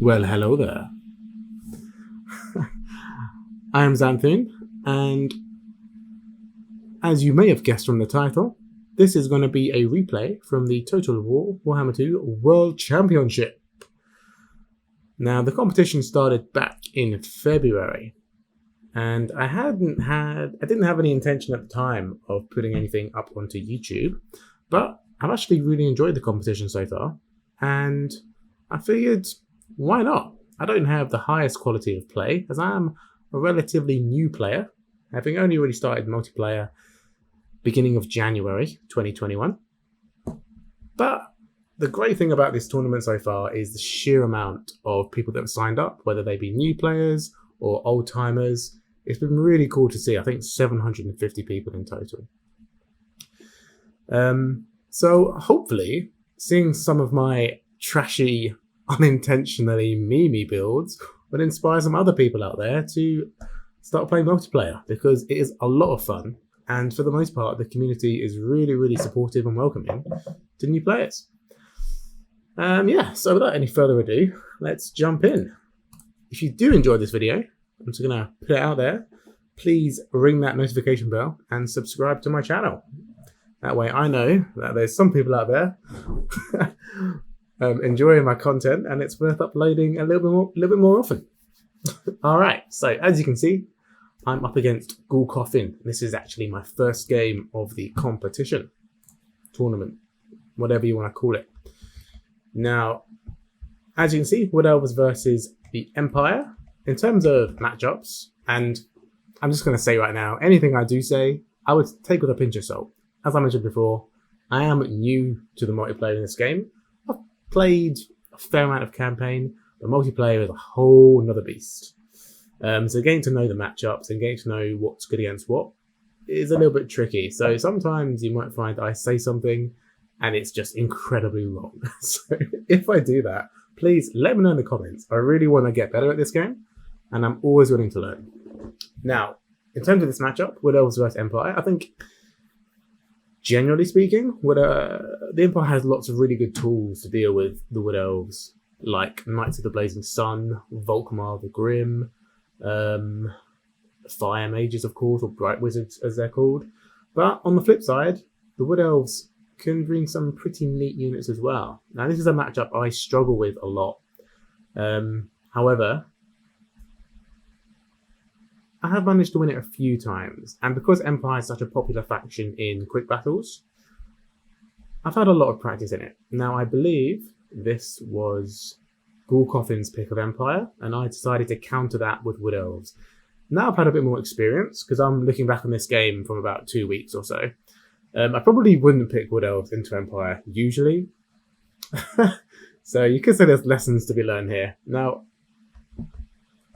Well, hello there. I am Xanthoon, and as you may have guessed from the title, this is going to be a replay from the Total War Warhammer 2 World Championship. Now, the competition started back in February, and I didn't have any intention at the time of putting anything up onto YouTube, but I've actually really enjoyed the competition so far, and I figured, why not? I don't have the highest quality of play, as I am a relatively new player, having only really started multiplayer beginning of January 2021. But the great thing about this tournament so far is the sheer amount of people that have signed up, whether they be new players or old timers. It's been really cool to see. I think 750 people in total. So hopefully, seeing some of my trashy, unintentionally memey builds would inspire some other people out there to start playing multiplayer, because it is a lot of fun, and for the most part the community is really supportive and welcoming to new players. So without any further ado, let's jump in. If you do enjoy this video, I'm just gonna put it out there, please ring that notification bell and subscribe to my channel. That way I know that there's some people out there enjoying my content, and it's worth uploading a little bit more often. Alright, so as you can see, I'm up against Ghoulcoffin. This is actually my first game of the competition, tournament, whatever you want to call it. Now, as you can see, WoodElves versus the Empire. In terms of matchups, and I'm just going to say right now, anything I do say, I would take with a pinch of salt. As I mentioned before, I am new to the multiplayer in this game. I've played a fair amount of campaign, but multiplayer is a whole nother beast. So getting to know the matchups and getting to know what's good against what is a little bit tricky. So sometimes you might find I say something and it's just incredibly wrong. So if I do that, please let me know in the comments. I really want to get better at this game, and I'm always willing to learn. Now, in terms of this matchup, WoodElves versus Empire, I think, generally speaking, the Empire has lots of really good tools to deal with the WoodElves, like Knights of the Blazing Sun, Volkmar the Grim, Fire Mages, of course, or Bright Wizards as they're called. But on the flip side, the WoodElves can bring some pretty neat units as well. Now, this is a matchup I struggle with a lot. However, I have managed to win it a few times, and because Empire is such a popular faction in quick battles, I've had a lot of practice in it. Now, I believe this was Ghoulcoffin's pick of Empire, and I decided to counter that with WoodElves. Now I've had a bit more experience, because I'm looking back on this game from about 2 weeks or so. I probably wouldn't pick WoodElves into Empire, usually. So you could say there's lessons to be learned here. Now,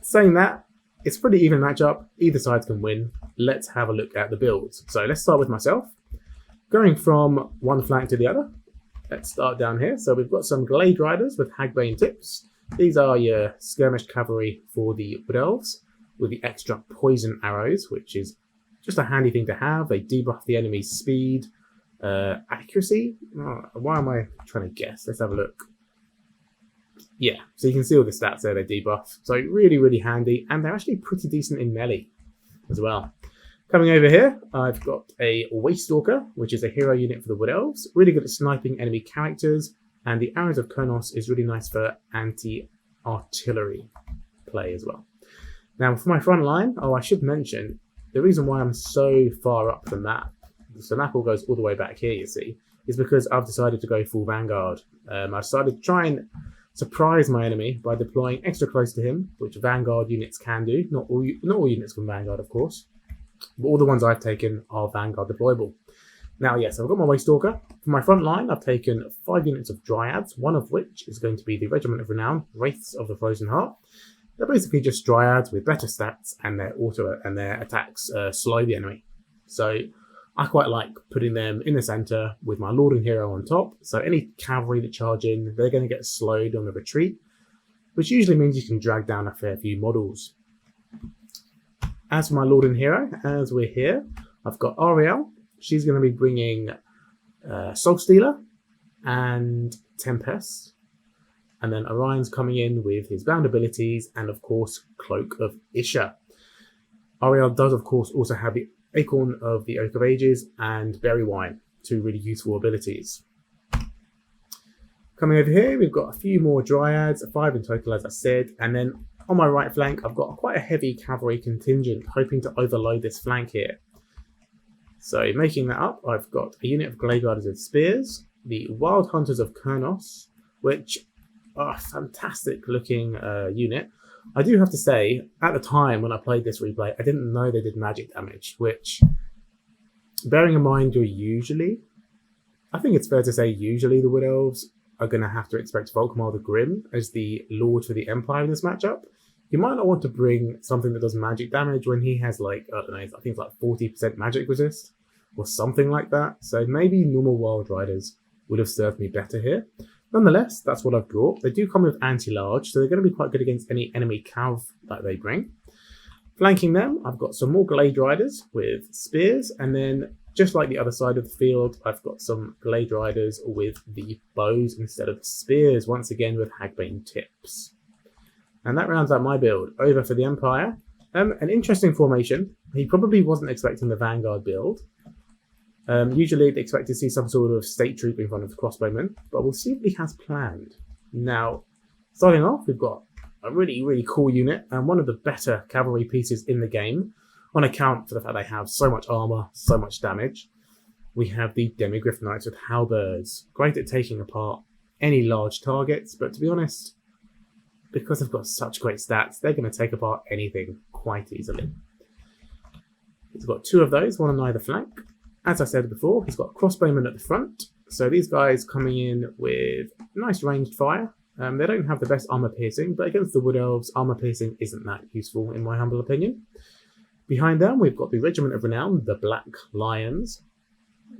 saying that, it's a pretty even matchup. Either side can win. Let's have a look at the builds. So let's start with myself. Going from one flank to the other, let's start down here. So we've got some Glade Riders with Hagbane tips. These are your skirmish cavalry for the WoodElves, with the extra poison arrows, which is just a handy thing to have. They debuff the enemy's speed, accuracy. Oh, why am I trying to guess? Let's have a look. Yeah, so you can see all the stats there, they debuff. So really handy, and they're actually pretty decent in melee as well. Coming over here, I've got a Waste Stalker, which is a hero unit for the WoodElves. Really good at sniping enemy characters, and the Arrows of Kronos is really nice for anti-artillery play as well. Now, for my front line, I should mention, the reason why I'm so far up the map, so the map all goes all the way back here, you see, is because I've decided to go full Vanguard. I decided to try and surprise my enemy by deploying extra close to him, which Vanguard units can do. Not all units can Vanguard, of course, but all the ones I've taken are Vanguard deployable. Now, yes, I've got my Waste Stalker. For my front line, I've taken 5 units of Dryads, one of which is going to be the Regiment of Renown, Wraiths of the Frozen Heart. They're basically just Dryads with better stats, and their attacks slow the enemy. So I quite like putting them in the centre with my Lord and Hero on top. So any cavalry that charge in, they're going to get slowed on the retreat, which usually means you can drag down a fair few models. As for my Lord and Hero, as we're here, I've got Ariel. She's going to be bringing Soul Stealer and Tempest. And then Orion's coming in with his bound abilities and, of course, Cloak of Isha. Ariel does, of course, also have the Acorn of the Oak of Ages and Berry Wine, two really useful abilities. Coming over here, we've got a few more Dryads, 5 in total, as I said, and then on my right flank, I've got quite a heavy cavalry contingent, hoping to overload this flank here. So making that up, I've got a unit of Glade Riders with Spears, the Wild Hunters of Kurnos, which are a fantastic looking unit. I do have to say, at the time when I played this replay, I didn't know they did magic damage, which, bearing in mind I think it's fair to say usually the WoodElves are going to have to expect Volkmar the Grim as the Lord for the Empire in this matchup. You might not want to bring something that does magic damage when he has like, I don't know, I think it's like 40% magic resist or something like that. So maybe normal Wild Riders would have served me better here. Nonetheless, that's what I've brought. They do come with anti-large, so they're going to be quite good against any enemy cav that they bring. Flanking them, I've got some more Glade Riders with Spears, and then just like the other side of the field, I've got some Glade Riders with the bows instead of the spears, once again with Hagbane tips. And that rounds out my build. Over for the Empire. An interesting formation. He probably wasn't expecting the Vanguard build. Usually they expect to see some sort of state troop in front of the crossbowmen, but we'll see what he has planned. Now, starting off, we've got a really, really cool unit and one of the better cavalry pieces in the game, on account for the fact they have so much armor, so much damage. We have the Demigrif Knights with Halberds, great at taking apart any large targets, but to be honest, because they've got such great stats, they're going to take apart anything quite easily. He's got 2 of those, one on either flank. As I said before, he's got crossbowmen at the front, so these guys coming in with nice ranged fire. They don't have the best armor piercing, but against the WoodElves, armor piercing isn't that useful in my humble opinion. Behind them, we've got the Regiment of Renown, the Black Lions.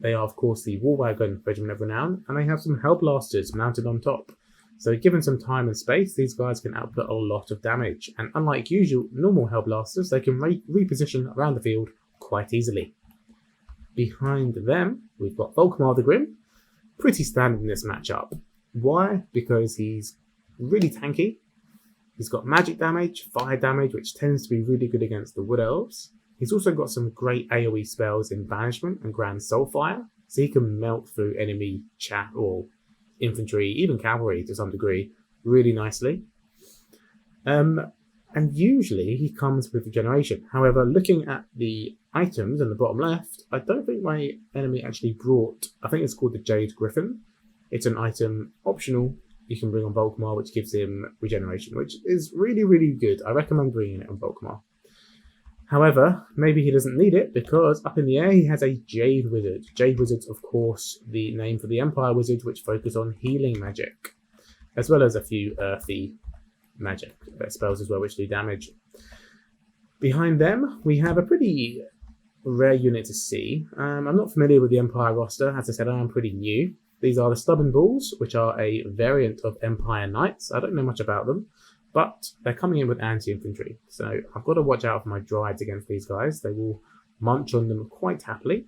They are, of course, the Warwagon Regiment of Renown, and they have some Hellblasters mounted on top. So given some time and space, these guys can output a lot of damage, and unlike usual normal Hellblasters, they can reposition around the field quite easily. Behind them, we've got Volkmar the Grim, pretty standard in this matchup. Why? Because he's really tanky. He's got magic damage, fire damage, which tends to be really good against the WoodElves. He's also got some great AoE spells in Banishment and Grand Soulfire, so he can melt through enemy chat or infantry, even cavalry to some degree, really nicely. And usually he comes with regeneration. However, looking at the items in the bottom left, I don't think my enemy actually brought, I think it's called the Jade Griffin. It's an item optional you can bring on Volkmar, which gives him regeneration, which is really, really good. I recommend bringing it on Volkmar. However, maybe he doesn't need it because up in the air he has a Jade Wizard. Jade Wizard's, of course, the name for the Empire Wizard, which focus on healing magic, as well as a few earthy magic spells as well, which do damage. Behind them, we have a pretty rare unit to see. I'm not familiar with the Empire roster. As I said, I am pretty new. These are the Stubborn Bulls, which are a variant of Empire Knights. I don't know much about them, but they're coming in with anti-infantry. So I've got to watch out for my Dryads against these guys. They will munch on them quite happily.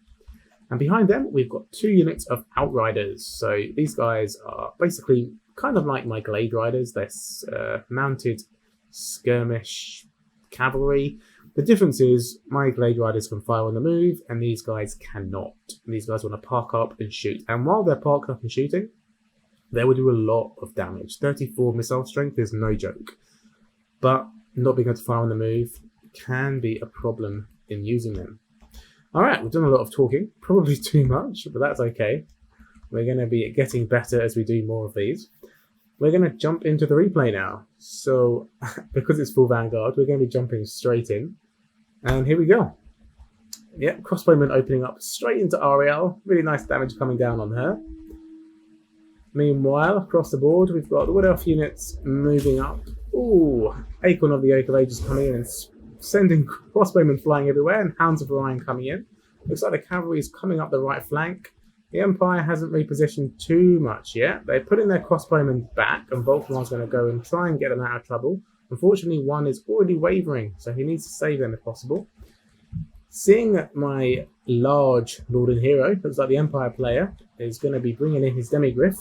And behind them, we've got 2 units of Outriders. So these guys are basically kind of like my Glade Riders. They're mounted skirmish cavalry. The difference is my Glade Riders can fire on the move, and these guys cannot. These guys want to park up and shoot. And while they're parked up and shooting, they will do a lot of damage. 34 missile strength is no joke. But not being able to fire on the move can be a problem in using them. Alright, we've done a lot of talking. Probably too much, but that's okay. We're going to be getting better as we do more of these. We're going to jump into the replay now. So, because it's full Vanguard, we're going to be jumping straight in. And here we go. Yep, crossbowman opening up straight into Ariel. Really nice damage coming down on her. Meanwhile, across the board, we've got the Wood Elf units moving up. Ooh, Acorn of the Oak of Ages coming in and sending crossbowmen flying everywhere, and Hounds of Orion coming in. Looks like the cavalry is coming up the right flank. The Empire hasn't repositioned too much yet. They're putting their crossbowmen back, and Volkmar's going to go and try and get them out of trouble. Unfortunately, one is already wavering, so he needs to save them if possible. Seeing that my large Lord and Hero, looks like the Empire player, is going to be bringing in his Demigrif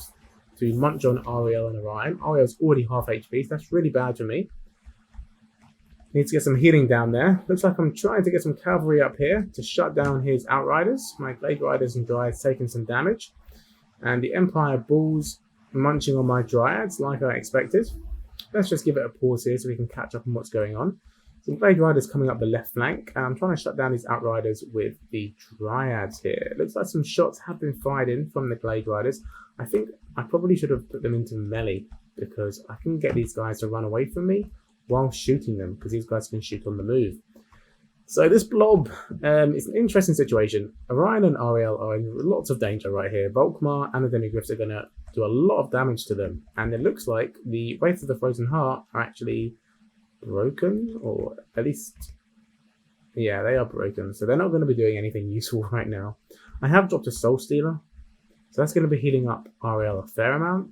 to munch on Ariel and Orion. Ariel's already half HP, so that's really bad for me. Need to get some healing down there. Looks like I'm trying to get some cavalry up here to shut down his Outriders. My Glade Riders and Dryads taking some damage. And the Empire Bulls munching on my Dryads like I expected. Let's just give it a pause here so we can catch up on what's going on. Some Glade Riders coming up the left flank, and I'm trying to shut down these Outriders with the Dryads here. It looks like some shots have been fired in from the Glade Riders. I think I probably should have put them into melee because I can get these guys to run away from me while shooting them, because these guys can shoot on the move. So this blob is an interesting situation. Orion and Ariel are in lots of danger right here. Volkmar and the Demigrifs are going to do a lot of damage to them. And it looks like the Wraiths of the Frozen Heart are actually broken, or at least, yeah, they are broken. So they're not going to be doing anything useful right now. I have dropped a Soul Stealer, so that's going to be healing up Ariel a fair amount.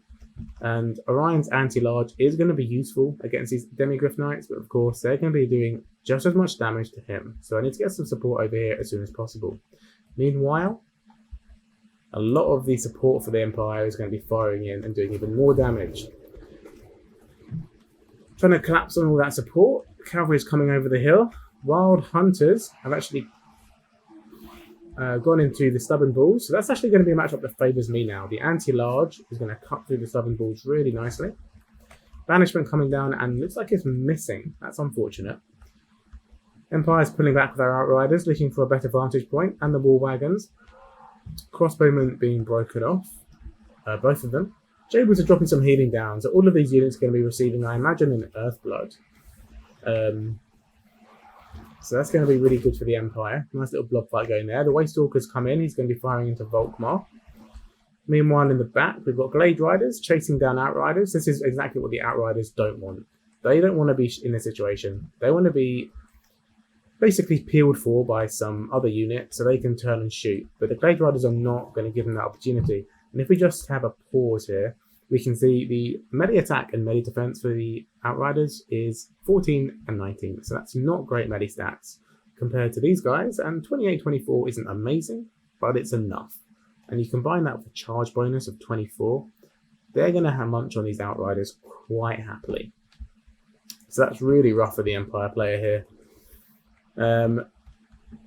And Orion's anti-large is going to be useful against these Demigrif Knights, but of course they're going to be doing just as much damage to him. So I need to get some support over here as soon as possible. Meanwhile, a lot of the support for the Empire is going to be firing in and doing even more damage. Trying to collapse on all that support. Cavalry is coming over the hill. Wild Hunters have actually gone into the Stubborn Bulls. So that's actually going to be a matchup that favours me now. The anti-large is going to cut through the Stubborn Bulls really nicely. Banishment coming down and looks like it's missing. That's unfortunate. Empire's pulling back with our Outriders, looking for a better vantage point, and the War Wagons. Crossbowmen being broken off. Both of them. Jables are dropping some healing down, so all of these units are going to be receiving, I imagine, an Earthblood. So that's going to be really good for the Empire. Nice little blob fight going there. The Waystalker's come in. He's going to be firing into Volkmar. Meanwhile, in the back, we've got Glade Riders chasing down Outriders. This is exactly what the Outriders don't want. They don't want to be in this situation. They want to be basically peeled for by some other unit so they can turn and shoot. But the Glade Riders are not going to give them that opportunity. And if we just have a pause here, we can see the melee attack and melee defense for the Outriders is 14 and 19. So that's not great melee stats compared to these guys. And 28-24 isn't amazing, but it's enough. And you combine that with a charge bonus of 24, they're going to have munch on these Outriders quite happily. So that's really rough for the Empire player here.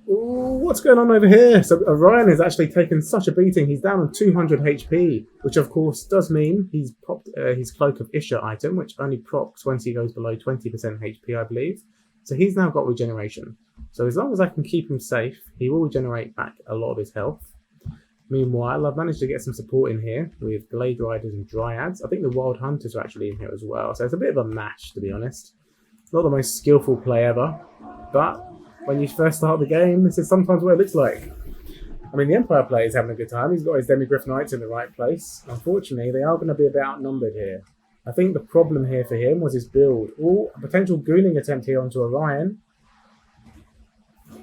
What's going on over here? So Orion has actually taken such a beating. He's down on 200 HP, which of course does mean he's popped his Cloak of Isha item, which only procs once he goes below 20% HP, I believe. So he's now got regeneration. So as long as I can keep him safe, he will regenerate back a lot of his health. Meanwhile, I've managed to get some support in here with Glade Riders and Dryads. I think the Wild Hunters are actually in here as well. So it's a bit of a mash, to be honest. Not the most skillful play ever, but when you first start the game, this is sometimes what it looks like. I mean, the Empire player is having a good time. He's got his Demigrif Knights in the right place. Unfortunately, they are going to be a bit outnumbered here. I think the problem here for him was his build. A potential ghouling attempt here onto Orion.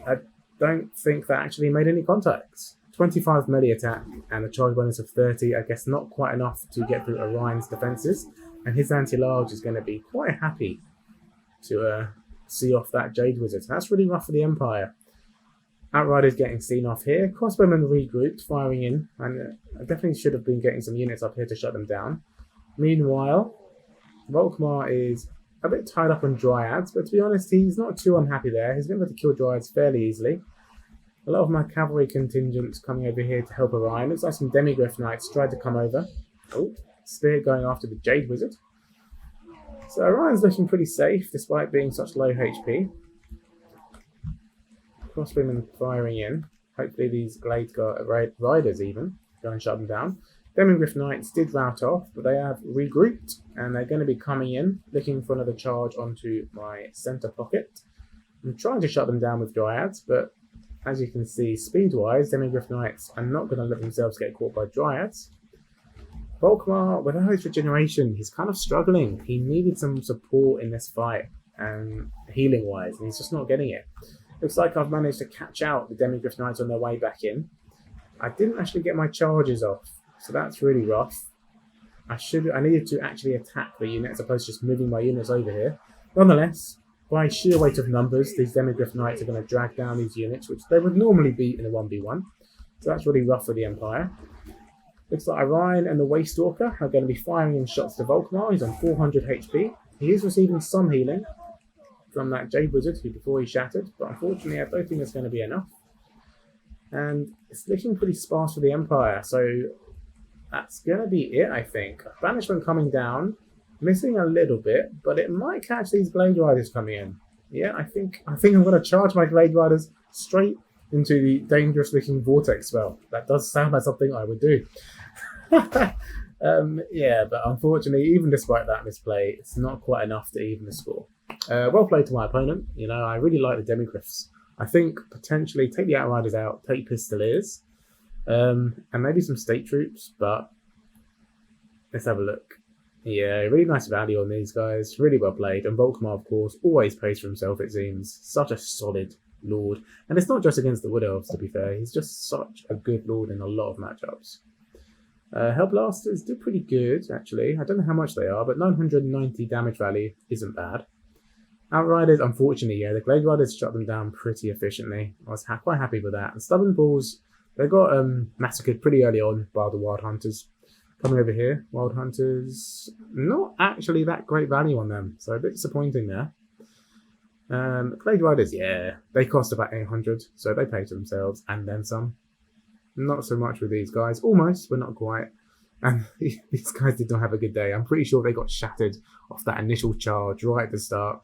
I don't think that actually made any contacts. 25 melee attack and a charge bonus of 30. I guess not quite enough to get through Orion's defences. And his anti-large is going to be quite happy to see off that Jade Wizard. That's really rough for the Empire. Outriders getting seen off here. Crossbowmen regrouped, firing in. And I definitely should have been getting some units up here to shut them down. Meanwhile, Volkmar is a bit tied up on Dryads, but to be honest, he's not too unhappy there. He's going to be able to kill Dryads fairly easily. A lot of my cavalry contingents coming over here to help Orion. Looks like some Demigrif Knights tried to come over. Oh, Spear going after the Jade Wizard. So Orion's looking pretty safe despite being such low HP. Crossbowmen firing in. Hopefully these Glade Riders even go and shut them down. Demigrif Knights did rout off, but they have regrouped and they're going to be coming in, looking for another charge onto my centre pocket. I'm trying to shut them down with Dryads, but as you can see, speed-wise, Demigrif Knights are not going to let themselves get caught by Dryads. Volkmar, without his regeneration, he's kind of struggling. He needed some support in this fight, and healing-wise, and he's just not getting it. Looks like I've managed to catch out the Demigrif Knights on their way back in. I didn't actually get my charges off, so that's really rough. I needed to actually attack the unit as opposed to just moving my units over here. Nonetheless, by sheer weight of numbers, these Demigrif Knights are going to drag down these units, which they would normally beat in a 1v1. So that's really rough for the Empire. Looks like Orion and the Waystalker are going to be firing in shots to Volkmar. He's on 400 HP. He is receiving some healing from that Jade Wizard before he shattered, but unfortunately I don't think it's going to be enough. And it's looking pretty sparse for the Empire, so that's going to be it, I think. Banishment coming down, missing a little bit, but it might catch these Glade Riders coming in. Yeah, I think I'm going to charge my Glade Riders straight into the dangerous looking Vortex spell. That does sound like something I would do. Yeah, but unfortunately, even despite that misplay, it's not quite enough to even the score. Well played to my opponent. You know, I really like the Demigrifs. I think potentially take the Outriders out, take Pistoliers, and maybe some State Troops, but let's have a look. Yeah, really nice value on these guys. Really well played. And Volkmar, of course, always pays for himself, it seems. Such a solid lord. And it's not just against the WoodElves, to be fair. He's just such a good lord in a lot of matchups. Hellblasters do pretty good, actually. I don't know how much they are, but 990 damage value isn't bad. Outriders, unfortunately, yeah, the Glade Riders shut them down pretty efficiently. I was quite happy with that. And Stubborn Bulls, they got massacred pretty early on by the Wild Hunters. Coming over here, Wild Hunters, not actually that great value on them, so a bit disappointing there. Glade Riders, yeah, they cost about 800, so they pay for themselves, and then some. Not so much with these guys, almost, but not quite. And these guys did not have a good day. I'm pretty sure they got shattered off that initial charge right at the start.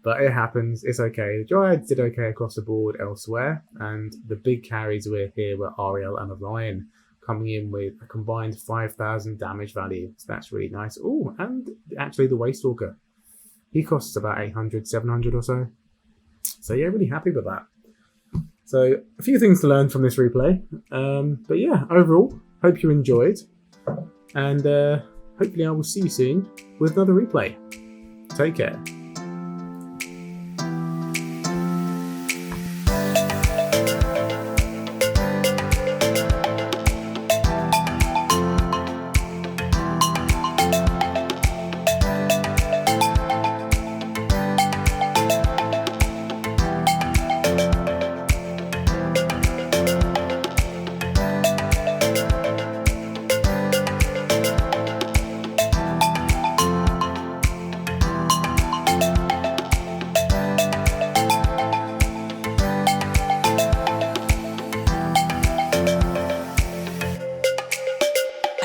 But it happens, it's okay. The Dryads did okay across the board elsewhere, and the big carries were here were Ariel and Orion, coming in with a combined 5,000 damage value. So that's really nice. Oh, and actually the Waystalker. He costs about 800, 700 or so. So yeah, really happy with that. So a few things to learn from this replay. But yeah, overall, hope you enjoyed. And hopefully I will see you soon with another replay. Take care.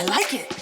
I like it.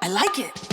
I like it.